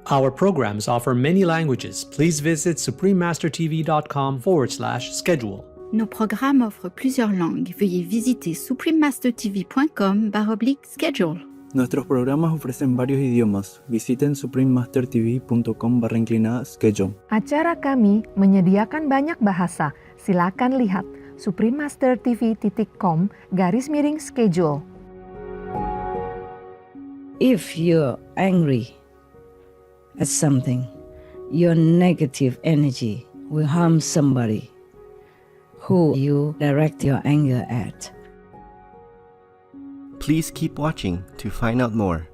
Our programs offer many languages. Please visit suprememastertv.com/schedule. Nos programmes offrent plusieurs langues. Veuillez visiter suprememastertv.com/schedule. Nuestros programas ofrecen varios idiomas. Visiten suprememastertv.com/schedule. Acara kami menyediakan banyak bahasa. Silakan lihat suprememastertv.com/schedule. If you're angry at something, your negative energy will harm somebody who you direct your anger at. Please keep watching to find out more.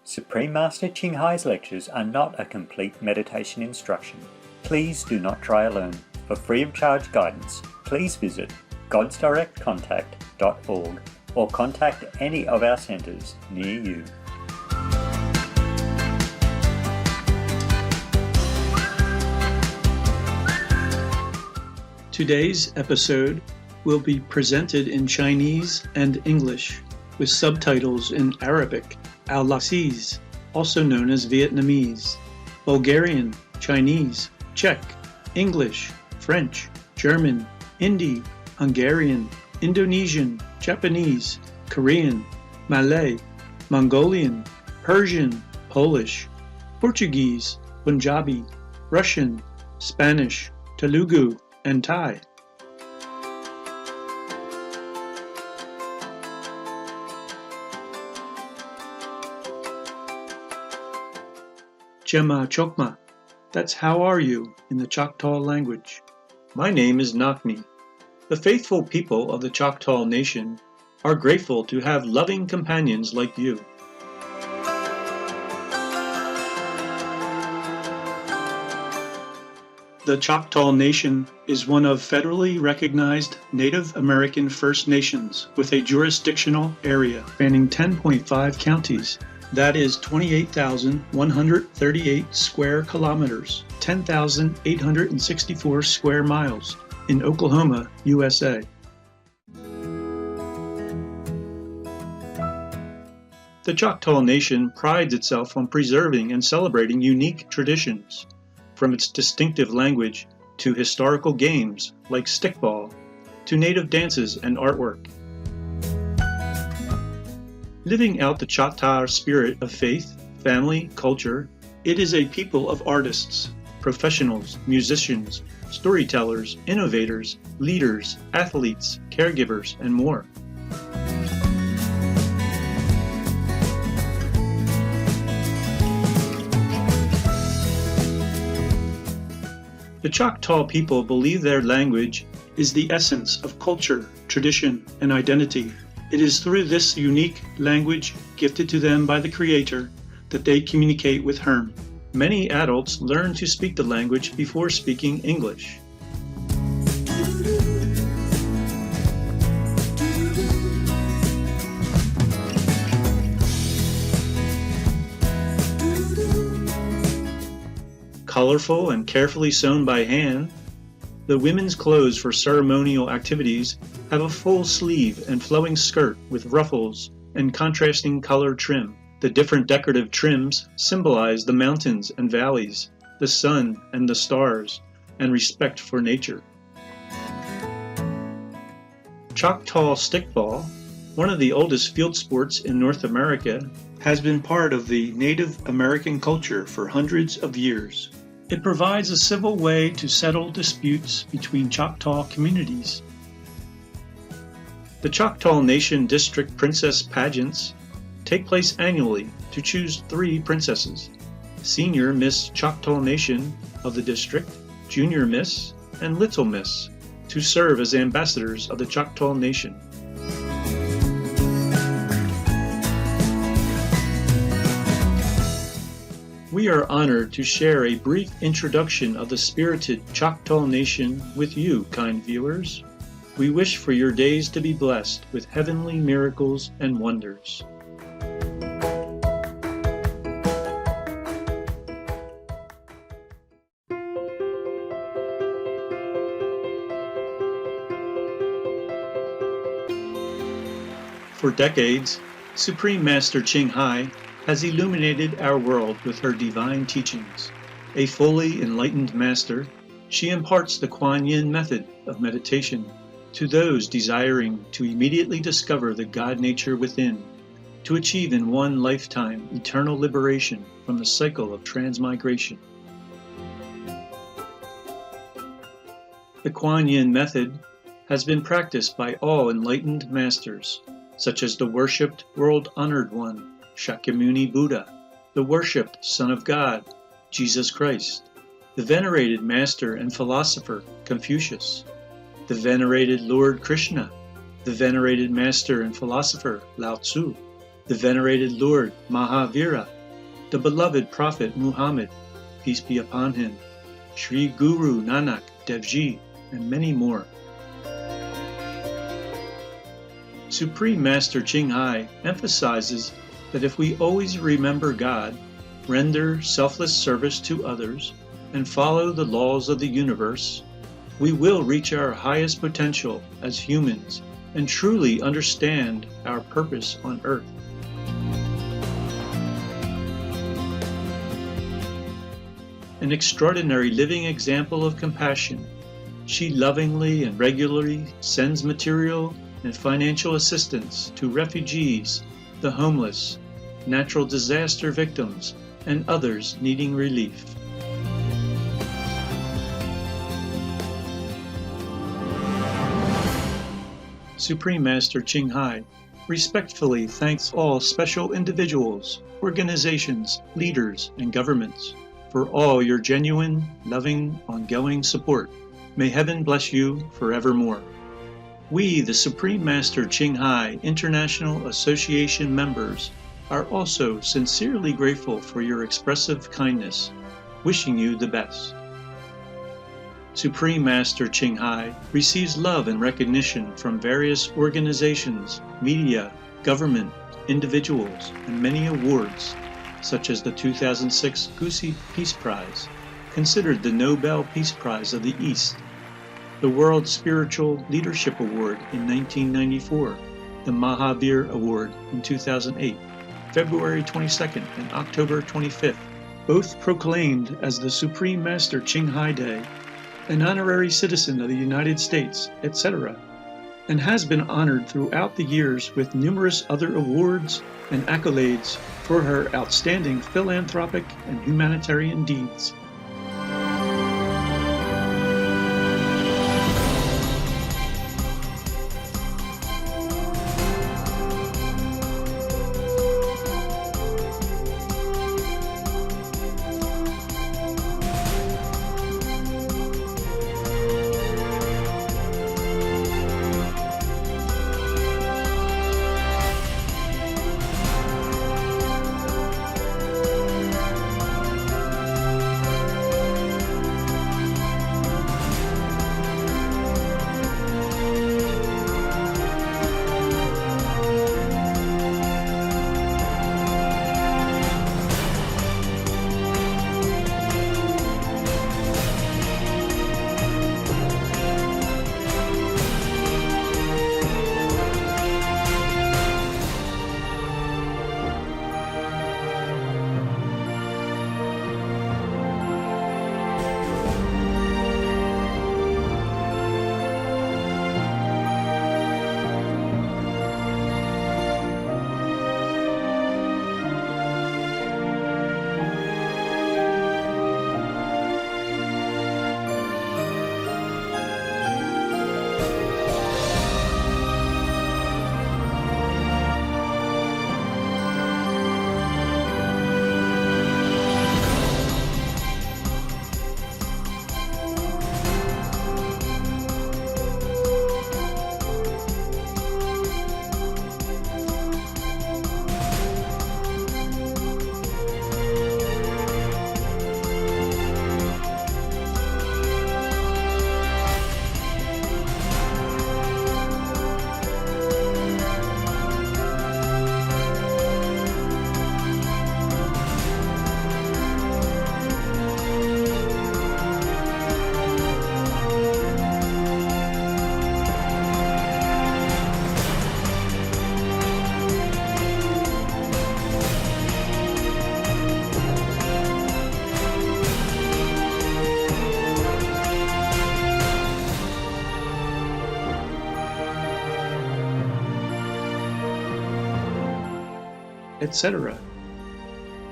Supreme Master Ching Hai's lectures are not a complete meditation instruction. Please do not try alone. For free of charge guidance, please visit godsdirectcontact.org or contact any of our centres near you. Today's episode will be presented in Chinese and English with subtitles in Arabic, Al-Laziz, also known as Vietnamese, Bulgarian, Chinese, Czech, English, French, German, Hindi, Hungarian, Indonesian, Japanese, Korean, Malay, Mongolian, Persian, Polish, Portuguese, Punjabi, Russian, Spanish, Telugu, and Thai. Jema Chokma, that's how are you in the Choctaw language. My name is Nakni. The faithful people of the Choctaw Nation are grateful to have loving companions like you. The Choctaw Nation is one of federally recognized Native American First Nations with a jurisdictional area spanning 10.5 counties. That is 28,138 square kilometers, 10,864 square miles in Oklahoma, USA. The Choctaw Nation prides itself on preserving and celebrating unique traditions, from its distinctive language to historical games like stickball, to native dances and artwork. Living out the Choctaw spirit of faith, family, culture, it is a people of artists, professionals, musicians, storytellers, innovators, leaders, athletes, caregivers, and more. The Choctaw people believe their language is the essence of culture, tradition, and identity. It is through this unique language gifted to them by the Creator that they communicate with Herm. Many adults learn to speak the language before speaking English. Colorful and carefully sewn by hand, the women's clothes for ceremonial activities have a full sleeve and flowing skirt with ruffles and contrasting color trim. The different decorative trims symbolize the mountains and valleys, the sun and the stars, and respect for nature. Choctaw stickball, one of the oldest field sports in North America, has been part of the Native American culture for hundreds of years. It provides a civil way to settle disputes between Choctaw communities. The Choctaw Nation District Princess Pageants take place annually to choose 3 princesses: Senior Miss Choctaw Nation of the district, Junior Miss, and Little Miss, to serve as ambassadors of the Choctaw Nation. We are honored to share a brief introduction of the spirited Choctaw Nation with you, kind viewers. We wish for your days to be blessed with heavenly miracles and wonders. For decades, Supreme Master Ching Hai has illuminated our world with her divine teachings. A fully enlightened master, she imparts the Kuan Yin method of meditation to those desiring to immediately discover the God nature within, to achieve in one lifetime eternal liberation from the cycle of transmigration. The Kuan Yin method has been practiced by all enlightened masters, such as the worshipped world-honored one, Shakyamuni Buddha, the worshipped Son of God, Jesus Christ, the venerated master and philosopher, Confucius, the venerated Lord Krishna, the venerated master and philosopher, Lao Tzu, the venerated Lord Mahavira, the beloved Prophet Muhammad, peace be upon him, Sri Guru Nanak Dev Ji, and many more. Supreme Master Ching Hai emphasizes that if we always remember God, render selfless service to others, and follow the laws of the universe, we will reach our highest potential as humans and truly understand our purpose on earth. An extraordinary living example of compassion, she lovingly and regularly sends material and financial assistance to refugees, the homeless, natural disaster victims, and others needing relief. Supreme Master Ching Hai respectfully thanks all special individuals, organizations, leaders, and governments for all your genuine, loving, ongoing support. May heaven bless you forevermore. We, the Supreme Master Ching Hai International Association members, are also sincerely grateful for your expressive kindness, wishing you the best. Supreme Master Ching Hai receives love and recognition from various organizations, media, government, individuals, and many awards, such as the 2006 Gusi Peace Prize, considered the Nobel Peace Prize of the East, the World Spiritual Leadership Award in 1994, the Mahavir Award in 2008, February 22nd and October 25th, both proclaimed as the Supreme Master Ching Hai Day, an honorary citizen of the United States, etc., and has been honored throughout the years with numerous other awards and accolades for her outstanding philanthropic and humanitarian deeds. etc.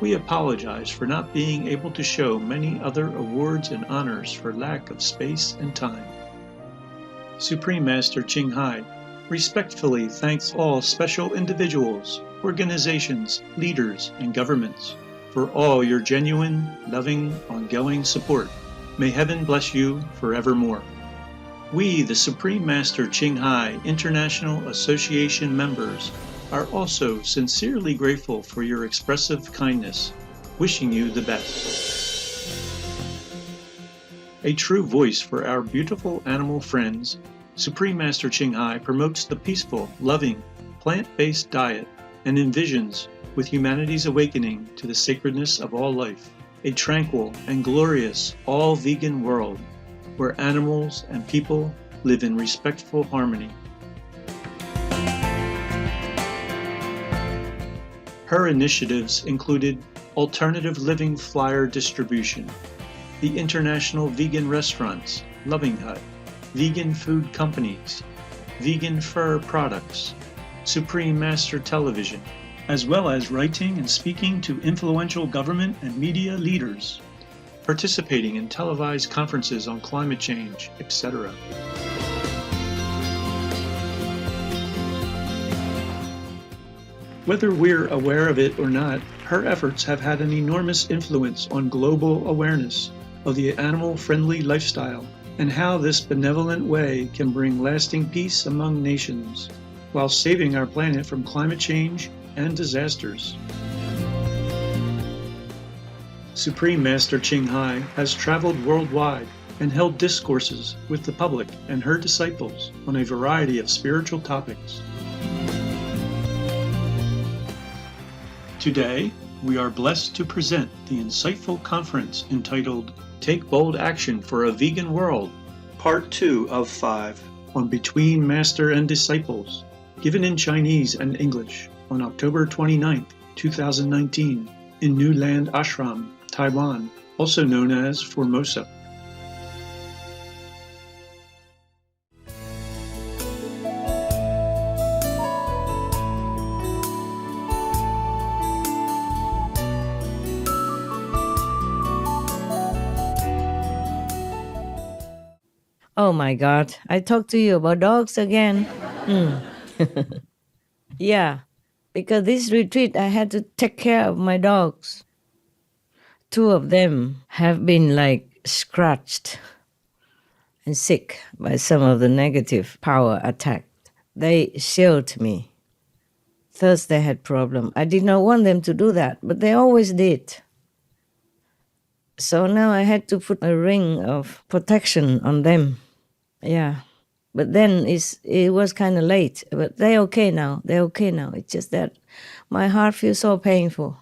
We apologize for not being able to show many other awards and honors for lack of space and time. Supreme Master Ching Hai respectfully thanks all special individuals, organizations, leaders, and governments for all your genuine, loving, ongoing support. May heaven bless you forevermore. We, the Supreme Master Ching Hai International Association members, are also sincerely grateful for your expressive kindness, wishing you the best. A true voice for our beautiful animal friends, Supreme Master Ching Hai promotes the peaceful, loving, plant-based diet and envisions, with humanity's awakening to the sacredness of all life, a tranquil and glorious all-vegan world where animals and people live in respectful harmony. Her initiatives included alternative living flyer distribution, the International Vegan Restaurants, Loving Hut, vegan food companies, vegan fur products, Supreme Master Television, as well as writing and speaking to influential government and media leaders, participating in televised conferences on climate change, etc. Whether we're aware of it or not, her efforts have had an enormous influence on global awareness of the animal-friendly lifestyle and how this benevolent way can bring lasting peace among nations while saving our planet from climate change and disasters. Supreme Master Ching Hai has traveled worldwide and held discourses with the public and her disciples on a variety of spiritual topics. Today, we are blessed to present the insightful conference entitled Take Bold Action for a Vegan World, Part 2 of 5, on Between Master and Disciples, given in Chinese and English on October 29, 2019, in New Land Ashram, Taiwan, also known as Formosa. Oh my God, I talked to you about dogs again. Yeah, because this retreat I had to take care of my dogs. 2 of them have been like scratched and sick by some of the negative power attack. They shielded me. First they had problem. I did not want them to do that, but they always did. So now I had to put a ring of protection on them. Yeah, but then it was kind of late. But they're okay now. They're okay now. It's just that my heart feels so painful.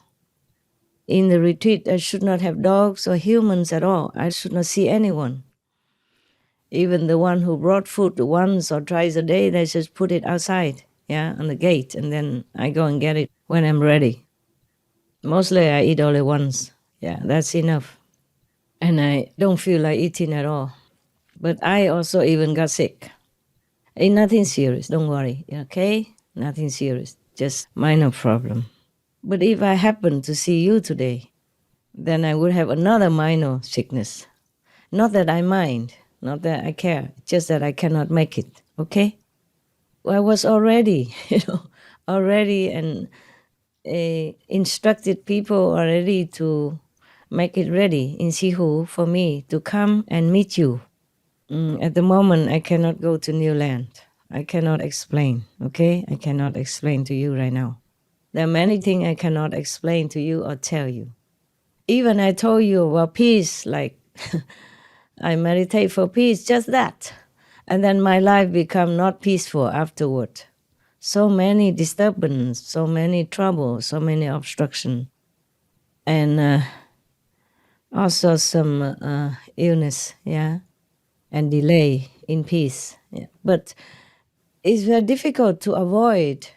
In the retreat, I should not have dogs or humans at all. I should not see anyone. Even the one who brought food once or twice a day, they just put it outside, on the gate, and then I go and get it when I'm ready. Mostly I eat only once. Yeah, that's enough. And I don't feel like eating at all. But I also even got sick. Ain't nothing serious, don't worry, okay? Nothing serious, just minor problem. But if I happen to see you today, then I would have another minor sickness. Not that I mind, not that I care, just that I cannot make it, okay? I was already, already and instructed people already to make it ready in Sihu for me to come and meet you. At the moment, I cannot go to New Land. I cannot explain, okay? I cannot explain to you right now. There are many things I cannot explain to you or tell you. Even I told you about peace, like I meditate for peace, just that. And then my life become not peaceful afterward. So many disturbance, so many trouble, so many obstruction. And also some illness, and delay in peace. Yeah. But it's very difficult to avoid.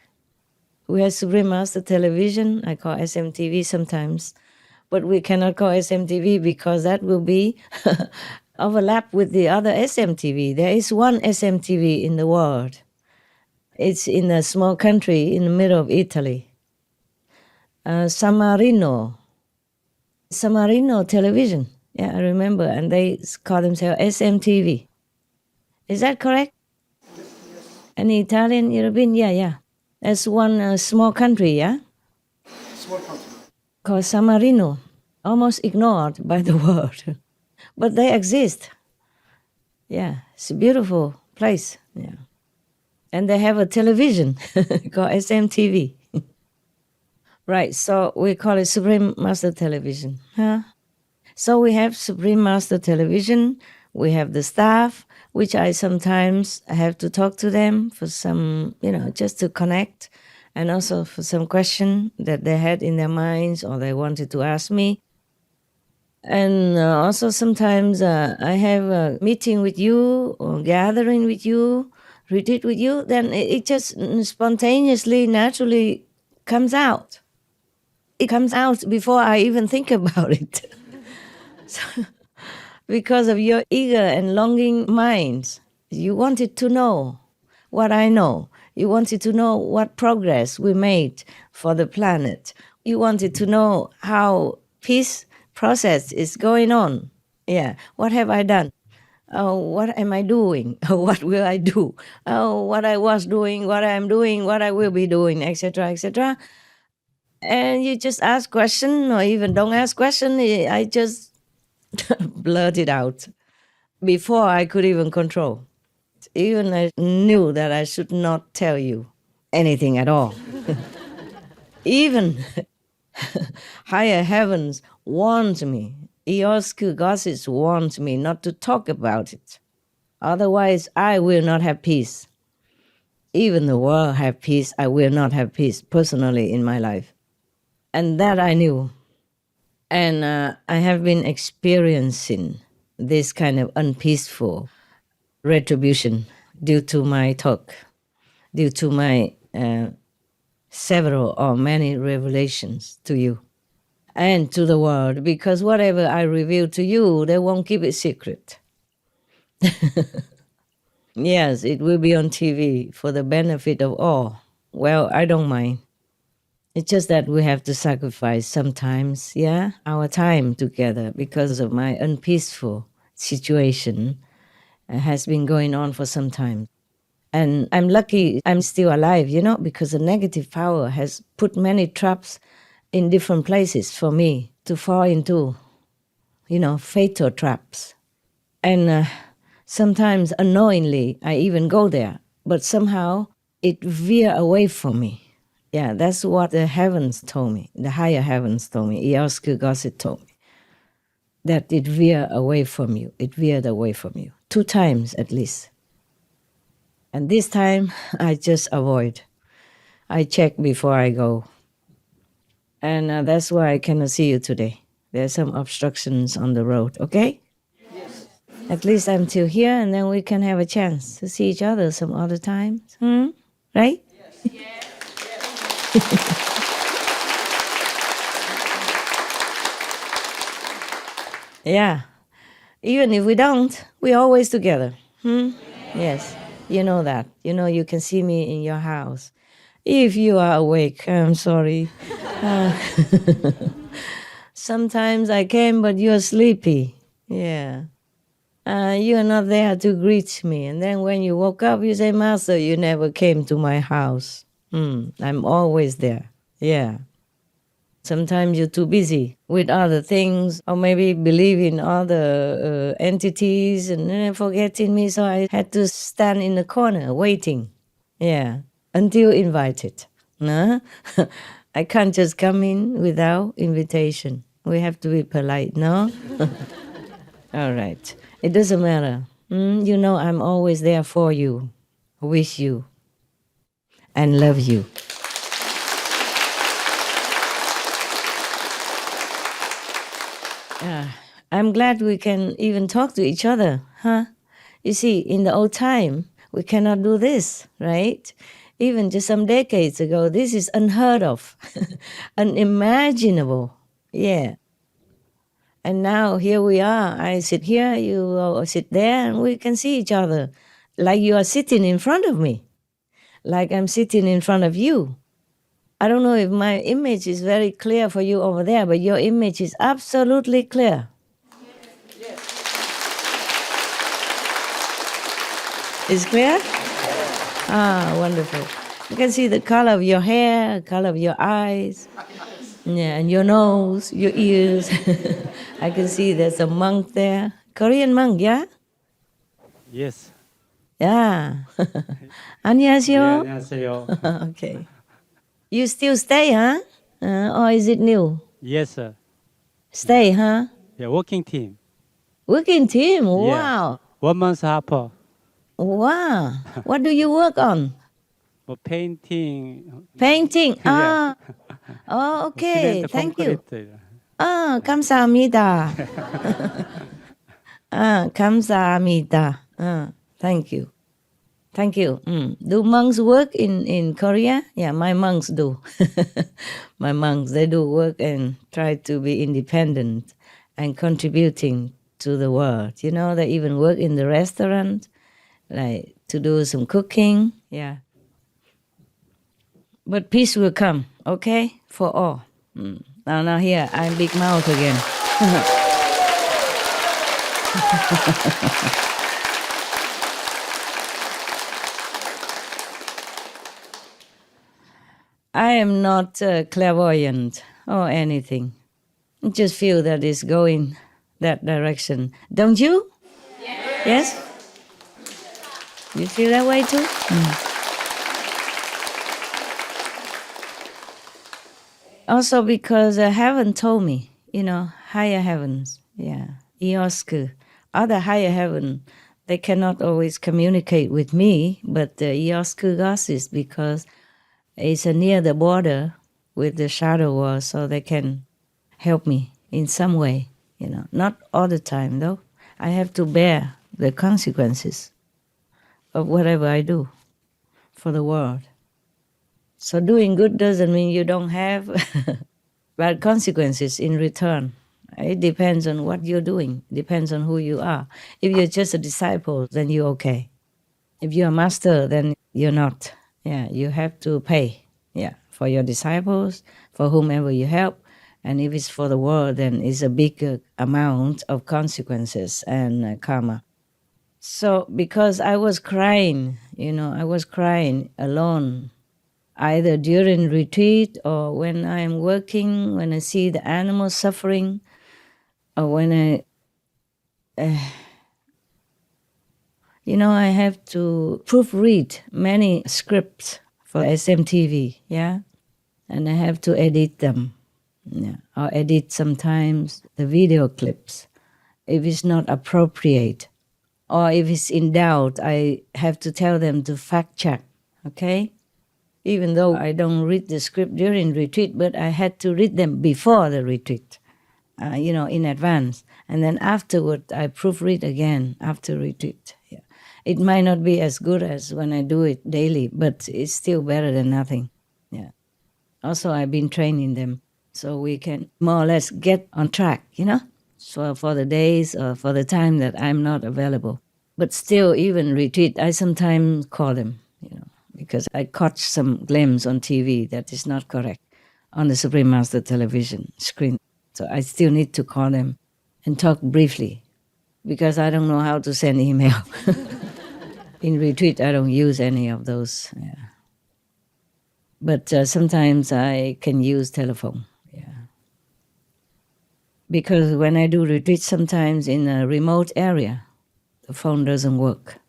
We have Supreme Master Television, I call SMTV sometimes, but we cannot call SMTV because that will be overlap with the other SMTV. There is one SMTV in the world. It's in a small country in the middle of Italy. Samarino television. Yeah, I remember. And they call themselves SMTV. Is that correct? Any Italian, European? Yeah. That's one small country, yeah? Small country. Called San Marino. Almost ignored by the world. But they exist. Yeah, it's a beautiful place. Yeah. And they have a television called SMTV. Right, so we call it Supreme Master Television. Huh? So we have Supreme Master Television. We have the staff, which I sometimes have to talk to them for some, just to connect, and also for some question that they had in their minds or they wanted to ask me. And also sometimes I have a meeting with you or gathering with you, retreat with you, then it just spontaneously, naturally comes out. It comes out before I even think about it. So, because of your eager and longing minds, you wanted to know what I know. You wanted to know what progress we made for the planet. You wanted to know how peace process is going on. Yeah, what have I done? Oh, what am I doing? What will I do? Oh, what I was doing, what I am doing, what I will be doing, etc., etc. And you just ask question or even don't ask question. I just blurt it out before I could even control. Even I knew that I should not tell you anything at all. Even higher heavens warned me. Iosku gossips warned me not to talk about it. Otherwise, I will not have peace. Even the world have peace, I will not have peace personally in my life. And that I knew. And I have been experiencing this kind of unpeaceful retribution due to my talk, due to my several or many revelations to you and to the world, because whatever I reveal to you, they won't keep it secret. Yes, it will be on TV for the benefit of all. Well, I don't mind. It's just that we have to sacrifice sometimes, our time together because of my unpeaceful situation has been going on for some time. And I'm lucky I'm still alive, because the negative power has put many traps in different places for me to fall into, fatal traps. And sometimes unknowingly, I even go there, but somehow it veer away from me. Yeah, that's what the heavens told me, the higher heavens told me, Iosku Gossip told me, that it veered away from you. It veered away from you 2 times at least. And this time, I just avoid. I check before I go. And that's why I cannot see you today. There's some obstructions on the road, okay? Yes. At least I'm still here, and then we can have a chance to see each other some other times. Right? Yes. Yeah. Even if we don't, we're always together. Yes. You know that. You can see me in your house. If you are awake, I'm sorry. Sometimes I came, but you're sleepy. Yeah. You're not there to greet me. And then when you woke up, you say, Master, you never came to my house. I'm always there. Yeah. Sometimes you're too busy with other things, or maybe believe in other entities and forgetting me. So I had to stand in the corner waiting. Yeah. Until invited. No? I can't just come in without invitation. We have to be polite, no? All right. It doesn't matter. I'm always there for you, with you, and love you. I'm glad we can even talk to each other, huh? You see, in the old time, we cannot do this, right? Even just some decades ago, this is unheard of, unimaginable, yeah. And now here we are. I sit here, you sit there, and we can see each other like you are sitting in front of me, like I'm sitting in front of you. I don't know if my image is very clear for you over there, but your image is absolutely clear. It's clear? Ah, wonderful. You can see the color of your hair, color of your eyes, yeah, and your nose, your ears. I can see there's a monk there. Korean monk, yeah? Yes. Yeah. 안녕하세요. 안녕하세요. Okay. You still stay, huh? Or is it new? Yes, sir. Stay, huh? Yeah, working team. Working team. Yeah. Wow. 1 month helper. Wow. What do you work on? 뭐 painting. Painting. Yeah. Ah. Oh, okay. 시멘트, Thank you. 콘크리트. Ah, 감사합니다. 감사합니다. Thank you. Thank you. Do monks work in Korea? Yeah, my monks do. My monks, they do work and try to be independent and contributing to the world. You know, they even work in the restaurant, like to do some cooking. Yeah. But peace will come, okay, for all. Now here, I'm big mouth again. I am not clairvoyant or anything. I just feel that it's going that direction. Don't you? Yes? You feel that way too? Also because heaven told me, higher heavens, Iosku, other higher heaven, they cannot always communicate with me, but the Iosku goddess, because it's near the border with the shadow world, so they can help me in some way, not all the time though. I have to bear the consequences of whatever I do for the world. So doing good doesn't mean you don't have bad consequences in return. It depends on what you're doing. It depends on who you are. If you're just a disciple, then you're okay. If you're a master, then you're not. Yeah, you have to pay. Yeah, for your disciples, for whomever you help. And if it's for the world, then it's a big amount of consequences and karma. So because I was crying, I was crying alone, either during retreat or when I'm working, when I see the animals suffering, or when I have to proofread many scripts for SMTV, yeah? And I have to edit them, or edit sometimes the video clips if it's not appropriate. Or if it's in doubt, I have to tell them to fact check, okay? Even though I don't read the script during retreat, but I had to read them before the retreat, in advance. And then afterward, I proofread again after retreat. Yeah. It might not be as good as when I do it daily, but it's still better than nothing. Yeah. Also, I've been training them so we can more or less get on track, So for the days or for the time that I'm not available. But still, even retreat, I sometimes call them, because I caught some glimpse on TV that is not correct on the Supreme Master television screen. So I still need to call them and talk briefly because I don't know how to send email. In retreat, I don't use any of those. Yeah. But sometimes I can use telephone. Yeah. Because when I do retreat, sometimes in a remote area, the phone doesn't work.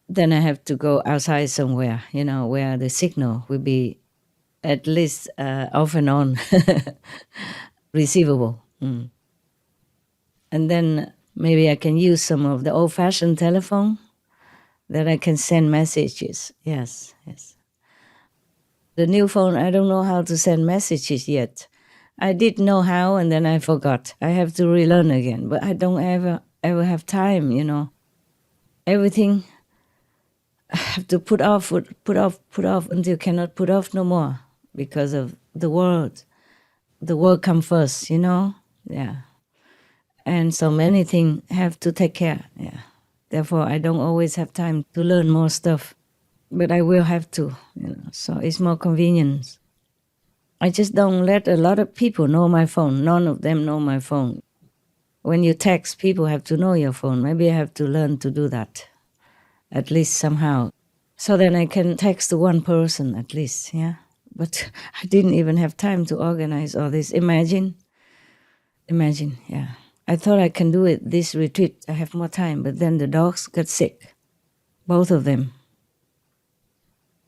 Then I have to go outside somewhere, where the signal will be at least off and on, receivable. And then maybe I can use some of the old-fashioned telephone that I can send messages. Yes. The new phone, I don't know how to send messages yet. I did know how, and then I forgot. I have to relearn again, but I don't ever have time, Everything I have to put off until cannot put off no more because of the world. The world come first, Yeah. And so many things have to take care, yeah. Therefore, I don't always have time to learn more stuff, but I will have to, So it's more convenience. I just don't let a lot of people know my phone. None of them know my phone. When you text, people have to know your phone. Maybe I have to learn to do that, at least somehow. So then I can text to one person at least, yeah? But I didn't even have time to organize all this. Imagine, yeah. I thought I can do it this retreat. I have more time, but then the dogs got sick, both of them.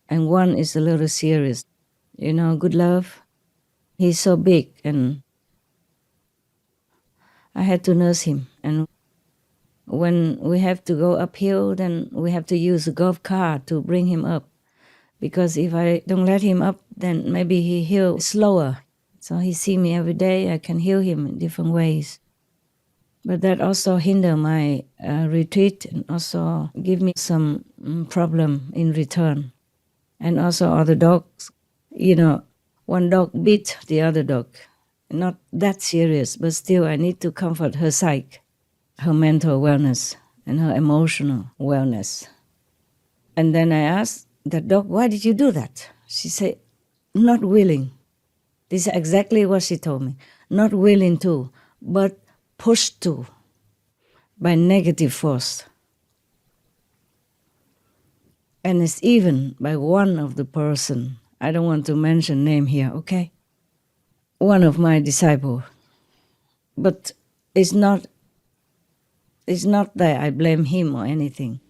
And one is a little serious. You know, Good Love, he's so big, and I had to nurse him. And when we have to go uphill, then we have to use a golf cart to bring him up. Because if I don't let him up, then maybe he heal slower. So he see me every day, I can heal him in different ways. But that also hinder my retreat and also give me some problem in return. And also other dogs, you know, one dog beat the other dog. Not that serious, but still I need to comfort her psyche, her mental wellness and her emotional wellness. And then I asked the dog, why did you do that? She said, not willing. This is exactly what she told me. Not willing to, but pushed to by negative force. And it's even by one of the person. I don't want to mention name here, okay? One of my disciples. But it's not that I blame him or anything.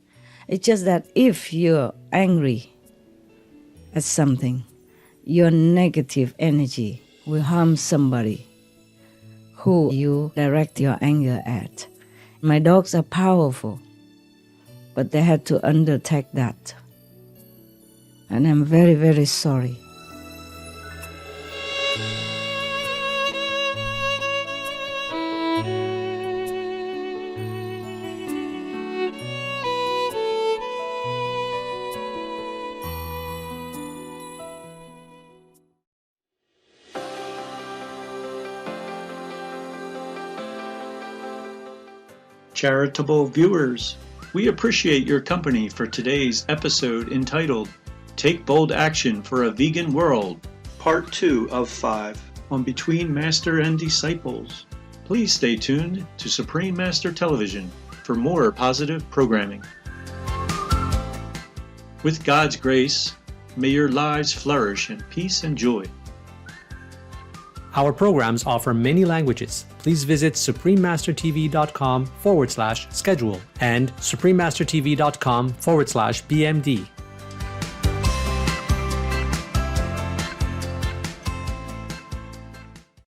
It's just that if you're angry at something, your negative energy will harm somebody who you direct your anger at. My dogs are powerful, but they had to undertake that. And I'm very, very sorry. Charitable viewers, we appreciate your company for today's episode entitled Take Bold Action for a Vegan World, Part 2 of 5 on Between Master and Disciples. Please stay tuned to Supreme Master Television for more positive programming. With God's grace, may your lives flourish in peace and joy. Our programs offer many languages. Please visit suprememastertv.com/schedule and suprememastertv.com/BMD.